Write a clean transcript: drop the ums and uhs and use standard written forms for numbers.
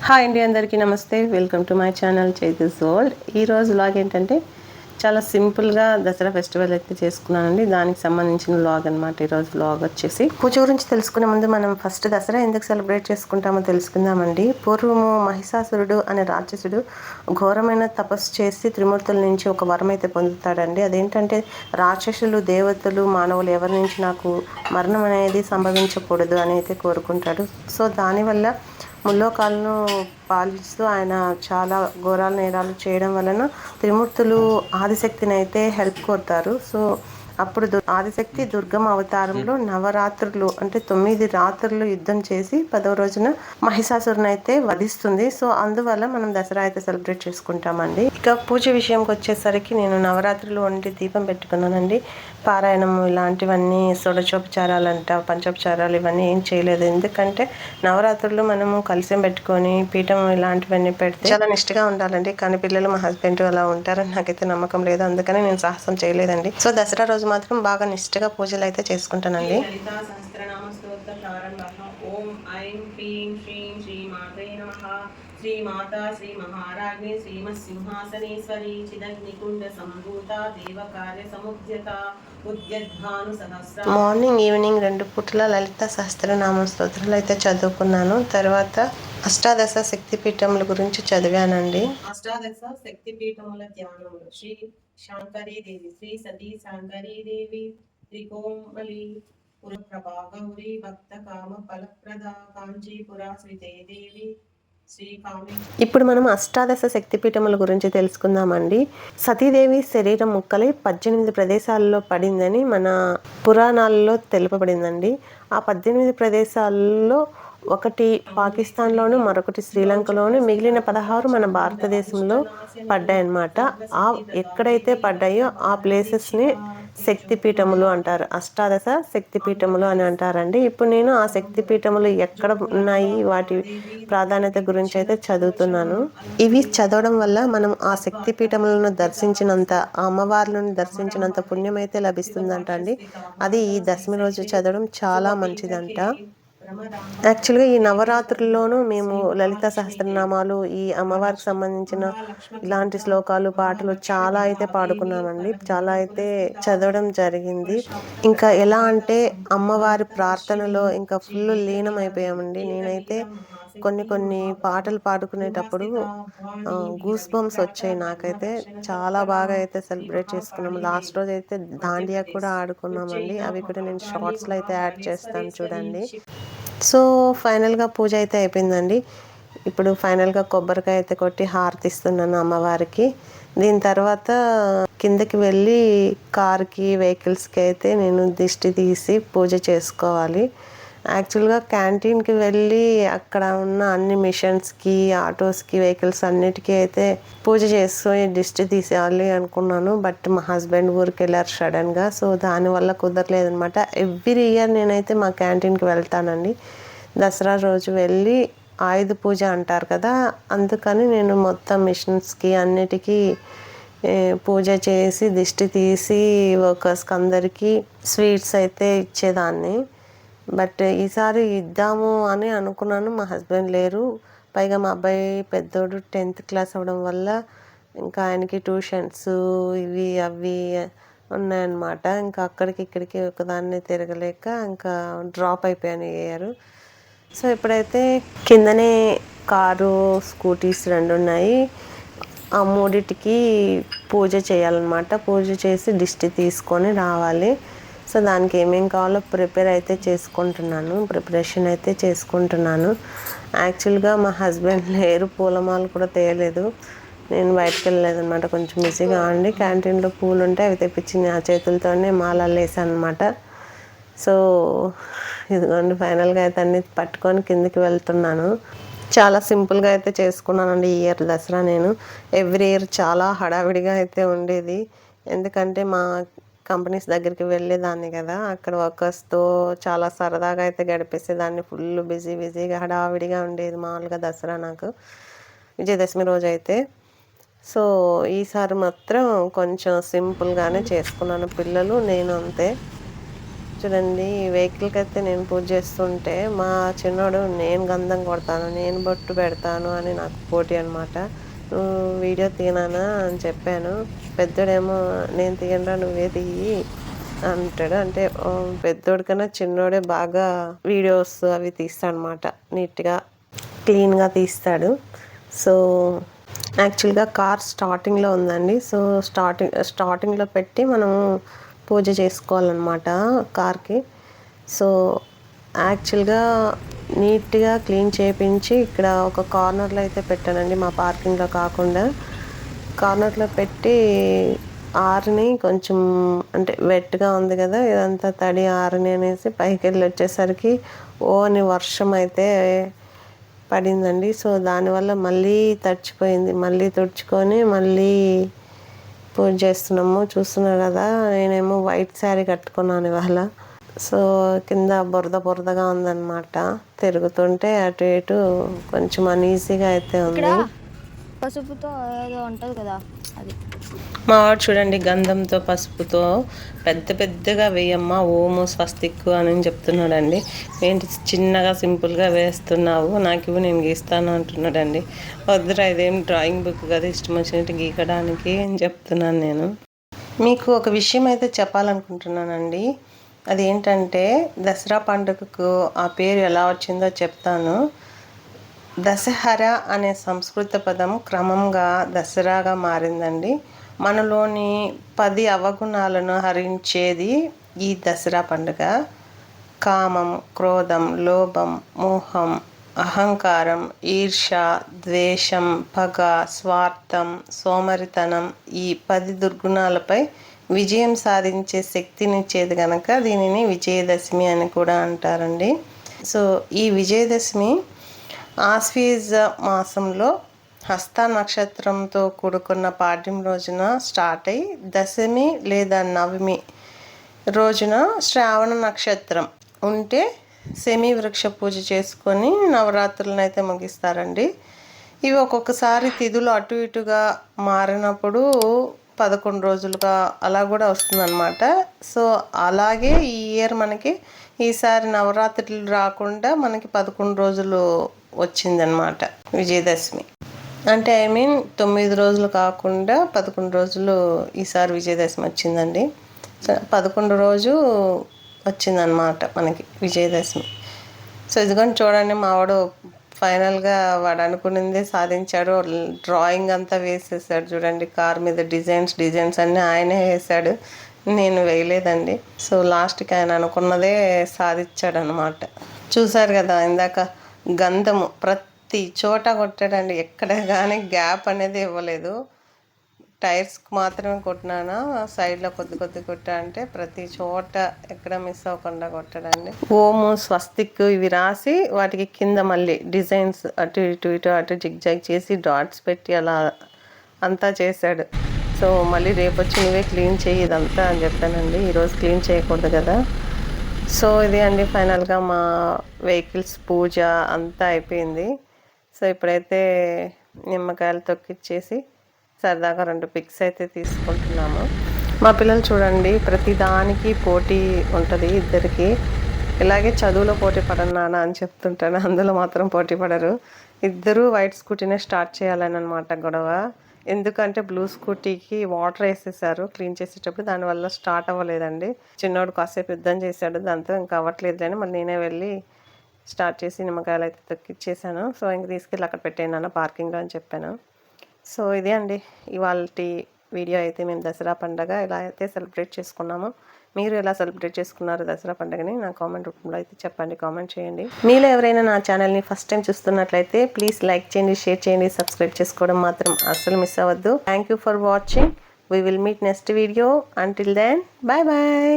Hi అండి, అందరికీ నమస్తే. Welcome to my channel Chaitu's world. ఈరోజు వ్లాగ్ ఏంటంటే చాలా సింపుల్గా దసరా ఫెస్టివల్ అయితే చేసుకున్నానండి. దానికి సంబంధించిన వ్లాగ్ అనమాట. ఈరోజు వ్లాగ్ వచ్చేసి పూజ గురించి తెలుసుకునే ముందు మనం ఫస్ట్ దసరా ఎందుకు సెలబ్రేట్ చేసుకుంటామో తెలుసుకుందామండి. పూర్వము మహిషాసురుడు అనే రాక్షసుడు ఘోరమైన తపస్సు చేసి త్రిమూర్తుల నుంచి ఒక వరం అయితే పొందుతాడండి. అదేంటంటే రాక్షసులు, దేవతలు, మానవులు ఎవరి నుంచి నాకు మరణం అనేది సంభవించకూడదు అని అయితే కోరుకుంటాడు. సో దానివల్ల ముల్లోకాలను పాలిస్తూ ఆయన చాలా ఘోరాల నేరాలు చేయడం వలన త్రిమూర్తులు ఆదిశక్తిని అయితే హెల్ప్ కోరుతారు. సో అప్పుడు ఆదిశక్తి దుర్గమ్మ అవతారంలో నవరాత్రులు అంటే 9 రాత్రులు యుద్ధం చేసి 10వ రోజున మహిషాసురుని అయితే వధిస్తుంది. సో అందువల్ల మనం దసరా అయితే సెలబ్రేట్ చేసుకుంటామండి. ఇక పూజ విషయంకి వచ్చేసరికి నేను నవరాత్రులు వండి దీపం పెట్టుకున్నానండి. పారాయణము ఇలాంటివన్నీ షోడశోపచారాలంట, పంచోపచారాలు ఇవన్నీ ఏం చేయలేదు. ఎందుకంటే నవరాత్రులు మనము కలశం పెట్టుకొని పీఠం ఇలాంటివన్నీ పెడితే చాలా నిష్ఠగా ఉండాలండి. కానీ పిల్లలు, మా హస్బెండ్ అలా ఉంటారని నాకైతే నమ్మకం లేదు. అందుకని నేను సాహసం చేయలేదండి. సో దసరా రోజు మాత్రం బాగా నిష్ఠగా పూజలు అయితే చేసుకుంటానండి. శ్రీ మాతా శ్రీ మహారాజ్ఞి శ్రీమత్సింహాసనేశ్వరి చిదగ్నికుండ సంభూత దేవకార్య సముద్యత ఉద్యద్భాను సహస్ర. మార్నింగ్ ఈవినింగ్ 2 పూటల లలిత సహస్రనామ స్తోత్రాలు అయితే చదువుకున్నాను. తర్వాత అష్టాదశ శక్తిపీఠముల గురించి చదివానండి. అష్టాదశ శక్తిపీఠముల ధ్యానములు: శ్రీ శాంకరీ దేవి, శ్రీ సతీ శాంకరీ దేవి, త్రికోమలి పురప్రభా గౌరీ భక్త కామ ఫలప్రద కాంచీపుర శ్రీదేవి. ఇప్పుడు మనం అష్టాదశ శక్తిపీఠముల గురించి తెలుసుకుందామండి. సతీదేవి శరీరం ముక్కలై 18 ప్రదేశాల్లో పడిందని మన పురాణాలలో తెలుపబడిందండి. ఆ 18 ప్రదేశాల్లో ఒకటి పాకిస్తాన్లోను, మరొకటి శ్రీలంకలోను, మిగిలిన 16 మన భారతదేశంలో పడ్డాయన్నమాట. ఎక్కడైతే పడ్డాయో ఆ ప్లేసెస్ని శక్తిపీఠములు అంటారు. అష్టాదశ శక్తిపీఠములు అని అంటారండి. ఇప్పుడు నేను ఆ శక్తిపీఠములు ఎక్కడ ఉన్నాయి, వాటి ప్రాధాన్యత గురించి అయితే చదువుతున్నాను. ఇవి చదవడం వల్ల మనం ఆ శక్తిపీఠములను దర్శించినంత, ఆ అమ్మవార్లను దర్శించినంత పుణ్యం అయితే లభిస్తుందంట అండి. అది ఈ దశమి రోజు చదవడం చాలా మంచిదంట. యాక్చువల్గా ఈ నవరాత్రుల్లోనూ మేము లలిత సహస్రనామాలు, ఈ అమ్మవారికి సంబంధించిన ఇలాంటి శ్లోకాలు, పాటలు చాలా అయితే పాడుకున్నామండి. చాలా అయితే చదవడం జరిగింది. ఇంకా ఎలా అంటే అమ్మవారి ప్రార్థనలో ఇంకా ఫుల్ లీనం అయిపోయామండి. నేనైతే కొన్ని పాటలు పాడుకునేటప్పుడు గూస్ బంప్స్ వచ్చాయి నాకైతే. చాలా బాగా అయితే సెలబ్రేట్ చేసుకున్నాము. లాస్ట్ రోజు అయితే దాండియా కూడా ఆడుకున్నామండి. అవి కూడా నేను షార్ట్స్లో అయితే యాడ్ చేస్తాను చూడండి. సో ఫైనల్గా పూజ అయితే అయిపోయిందండి. ఇప్పుడు ఫైనల్గా కొబ్బరికాయ అయితే కొట్టి హారతిస్తున్నాను అమ్మవారికి. దీని తర్వాత కిందకి వెళ్ళి కార్కి, వెహికల్స్కి అయితే నేను దిష్టి తీసి పూజ చేసుకోవాలి. యాక్చువల్గా క్యాంటీన్కి వెళ్ళి అక్కడ ఉన్న అన్ని మిషన్స్కి, ఆటోస్కి, వెహికల్స్ అన్నిటికీ అయితే పూజ చేసుకొని దిష్టి తీసేయాలి అనుకున్నాను. బట్ మా హస్బెండ్ ఊరికి వెళ్ళారు సడన్గా. సో దానివల్ల కుదరలేదు అనమాట. ఎవ్రీ ఇయర్ నేనైతే మా క్యాంటీన్కి వెళ్తానండి. దసరా రోజు వెళ్ళి ఆయుధ పూజ అంటారు కదా, అందుకని నేను మొత్తం మిషన్స్కి అన్నిటికీ పూజ చేసి దిష్టి తీసి వర్కర్స్కి అందరికీ స్వీట్స్ అయితే ఇచ్చేదాన్ని. బట్ ఈసారి ఇద్దాము అని అనుకున్నాను. మా హస్బెండ్ లేరు. పైగా మా అబ్బాయి పెద్దోడు 10th క్లాస్ అవ్వడం వల్ల ఇంకా ఆయనకి ట్యూషన్స్ ఇవి అవి ఉన్నాయన్నమాట. ఇంకా అక్కడికి ఇక్కడికి ఒకదాన్ని తిరగలేక ఇంకా డ్రాప్ అయిపోయాను ఇయర్. సో ఇప్పుడైతే కిందనే కారు, స్కూటీస్ 2 ఉన్నాయి. ఆ మూడిటికి పూజ చేయాలన్నమాట. పూజ చేసి దిష్టి తీసుకొని రావాలి. సో దానికి ఏమేం కావాలో ప్రిపరేషన్ అయితే చేసుకుంటున్నాను. యాక్చువల్గా మా హస్బెండ్ లేరు, పూలమాల కూడా తేయలేదు. నేను బయటకు వెళ్ళలేదు అనమాట, కొంచెం బిజీగా ఉండి. క్యాంటీన్లో పూలు ఉంటే అవి తెప్పించి ఆ చేతులతోనే మాలలు వేసాను అనమాట. సో ఇదిగోండి ఫైనల్గా అయితే అన్ని పట్టుకొని కిందికి వెళ్తున్నాను. చాలా సింపుల్గా అయితే చేసుకున్నానండి ఈ ఇయర్ దసరా. నేను ఎవ్రీ ఇయర్ చాలా హడావిడిగా అయితే ఉండేది. ఎందుకంటే మా కంపెనీస్ దగ్గరికి వెళ్ళేదాన్ని కదా, అక్కడ వర్కర్స్తో చాలా సరదాగా అయితే గడిపేసేదాన్ని. ఫుల్ బిజీగా హడావిడిగా ఉండేది మామూలుగా దసరా నాకు, విజయదశమి రోజు అయితే. సో ఈసారి మాత్రం కొంచెం సింపుల్గానే చేసుకున్నాను. పిల్లలు, నేను అంతే. చూడండి, ఈ వెహికల్కి అయితే నేను పూజ చేస్తుంటే మా చిన్నోడు నేను గంధం కొడతాను, నేను బొట్టు పెడతాను అని నాకు పోటీ అనమాట. నువ్వు వీడియో తీనానా అని చెప్పాను. పెద్దోడేమో నేను తీయడా నువ్వే తీయి అంటాడు. అంటే పెద్దోడి కన్నా చిన్నోడే బాగా వీడియోస్ అవి తీస్తాడు అనమాట. నీట్గా క్లీన్గా తీస్తాడు. సో యాక్చువల్గా కార్ స్టార్టింగ్లో ఉందండి. సో స్టార్టింగ్లో పెట్టి మనం పూజ చేసుకోవాలన్నమాట కార్కి. సో యాక్చువల్గా నీట్గా క్లీన్ చేయించి ఇక్కడ ఒక కార్నర్లో అయితే పెట్టానండి, మా పార్కింగ్లో కాకుండా కార్నర్లో పెట్టి ఆరుని కొంచెం అంటే వెట్గా ఉంది కదా, ఇదంతా తడి ఆరుని అనేసి పైకి వెళ్ళి వచ్చేసరికి అని వర్షం అయితే పడిందండి. సో దానివల్ల మళ్ళీ తడిచిపోయింది. మళ్ళీ తుడుచుకొని మళ్ళీ పూజ చేస్తున్నాము. చూస్తున్నారు కదా, నేనేమో వైట్ శారీ కట్టుకున్నాను ఇవాళ. సో కింద బురదగా ఉందన్నమాట. తిరుగుతుంటే అటు ఇటు కొంచెం అనీజీగా అయితే ఉంది. పసుపుతో ఏదో ఉంటుంది కదా అది. మా వాడు చూడండి గంధంతో పసుపుతో పెద్దగా వేయమ్మా, ఓము స్వస్తిక్కు అని చెప్తున్నాడండి. ఏంటి చిన్నగా సింపుల్గా వేస్తున్నావు, నాకు ఇవి నేను గీస్తాను అంటున్నాడండి. వద్దురా, ఇదేం డ్రాయింగ్ బుక్ కదా ఇష్టం వచ్చినట్టు గీకడానికి అని చెప్తున్నాను నేను. మీకు ఒక విషయం అయితే చెప్పాలనుకుంటున్నానండి. అదేంటంటే దసరా పండుగకు ఆ పేరు ఎలా వచ్చిందో చెప్తాను. దశహర అనే సంస్కృత పదం క్రమంగా దసరాగా మారిందండి. మనలోని 10 అవగుణాలను హరించేది ఈ దసరా పండుగ. కామం, క్రోధం, లోభం, మోహం, అహంకారం, ఈర్ష, ద్వేషం, పగ, స్వార్థం, సోమరితనం, ఈ 10 దుర్గుణాలపై విజయం సాధించే శక్తినిచ్చేది కనుక దీనిని విజయదశమి అని కూడా అంటారండి. సో ఈ విజయదశమి ఆశ్వీజ మాసంలో హస్త నక్షత్రంతో కూడుకున్న పాడ్యం రోజున స్టార్ట్ అయ్యి దశమి లేదా నవమి రోజున శ్రావణ నక్షత్రం ఉంటే శమీ వృక్ష పూజ చేసుకొని నవరాత్రులను అయితే ముగిస్తారండి. ఇవి ఒక్కొక్కసారి తిథులు అటు ఇటుగా మారినప్పుడు 11 రోజులుగా అలా కూడా వస్తుందన్నమాట. సో అలాగే ఈ ఇయర్ మనకి ఈసారి నవరాత్రులు రాకుండా మనకి 11 రోజులు వచ్చిందనమాట విజయదశమి. అంటే 9 రోజులు కాకుండా 11 రోజులు ఈసారి విజయదశమి వచ్చిందండి. 11 రోజు వచ్చిందనమాట మనకి విజయదశమి. సో ఇదిగోండి చూడండి, మావాడు ఫైనల్గా వాడు అనుకున్నదే సాధించాడు. డ్రాయింగ్ అంతా వేసేసాడు చూడండి. కార్ మీద డిజైన్స్ అన్నీ ఆయనే వేసాడు, నేను వేయలేదండి. సో లాస్ట్కి ఆయన అనుకున్నదే సాధించాడు అనమాట. చూసారు కదా, ఇందాక గంధము ప్రతి చోట కొట్టాడండి. ఎక్కడ కానీ గ్యాప్ అనేది ఇవ్వలేదు. టైర్స్కి మాత్రమే కొట్టినానా, సైడ్లో కొద్ది కొట్టా అంటే ప్రతి చోట ఎక్కడ మిస్ అవ్వకుండా కొట్టాడండి. ఓము, స్వస్తిక్ ఇవి రాసి వాటికి కింద మళ్ళీ డిజైన్స్ అటు జిగ్జాగ్ చేసి డాట్స్ పెట్టి అలా అంతా చేశాడు. సో మళ్ళీ రేపు వచ్చి నువ్వే క్లీన్ చేయి ఇదంతా అని చెప్పానండి. ఈరోజు క్లీన్ చేయకూడదు కదా. సో ఇది అండి ఫైనల్గా మా వెహికల్స్ పూజ అంతా అయిపోయింది. సో ఇప్పుడైతే నిమ్మకాయలు తొక్కిచ్చేసి సరదాగా 2 పిక్స్ అయితే తీసుకుంటున్నాము. మా పిల్లలు చూడండి ప్రతిదానికి పోటీ ఉంటుంది ఇద్దరికి. ఇలాగే చదువులో పోటీ పడను నాన్న అని చెప్తుంటాను, అందులో మాత్రం పోటీ పడరు. ఇద్దరూ వైట్ స్కూటీనే స్టార్ట్ చేయాలని అనమాట గొడవ. ఎందుకంటే బ్లూ స్కూటీకి వాటర్ వేసేసారు క్లీన్ చేసేటప్పుడు, దానివల్ల స్టార్ట్ అవ్వలేదండి. చిన్నోడు కాసేపు యుద్ధం చేశాడు, దాంతో ఇంకా అవ్వట్లేదు అని మళ్ళీ నేనే వెళ్ళి స్టార్ట్ చేసి నిమ్మకాయలు అయితే తొక్కిచ్చేసాను. సో ఇంక తీసుకెళ్ళి అక్కడ పెట్టాను పార్కింగ్లో అని చెప్పాను. సో ఇదే అండి ఇవాల్టి వీడియో. అయితే మేము దసరా పండుగ ఎలా అయితే సెలబ్రేట్ చేసుకున్నామో, మీరు ఎలా సెలబ్రేట్ చేసుకున్నారు దసరా పండుగని నా కామెంట్ రూపంలో అయితే చెప్పండి, కామెంట్ చేయండి. మీలో ఎవరైనా నా ఛానల్ని ఫస్ట్ టైం చూస్తున్నట్లయితే ప్లీజ్ లైక్ చేయండి, షేర్ చేయండి, సబ్స్క్రైబ్ చేసుకోవడం మాత్రం అస్సలు మిస్ అవ్వద్దు. Thank you for watching. We will meet next video. Until then bye bye.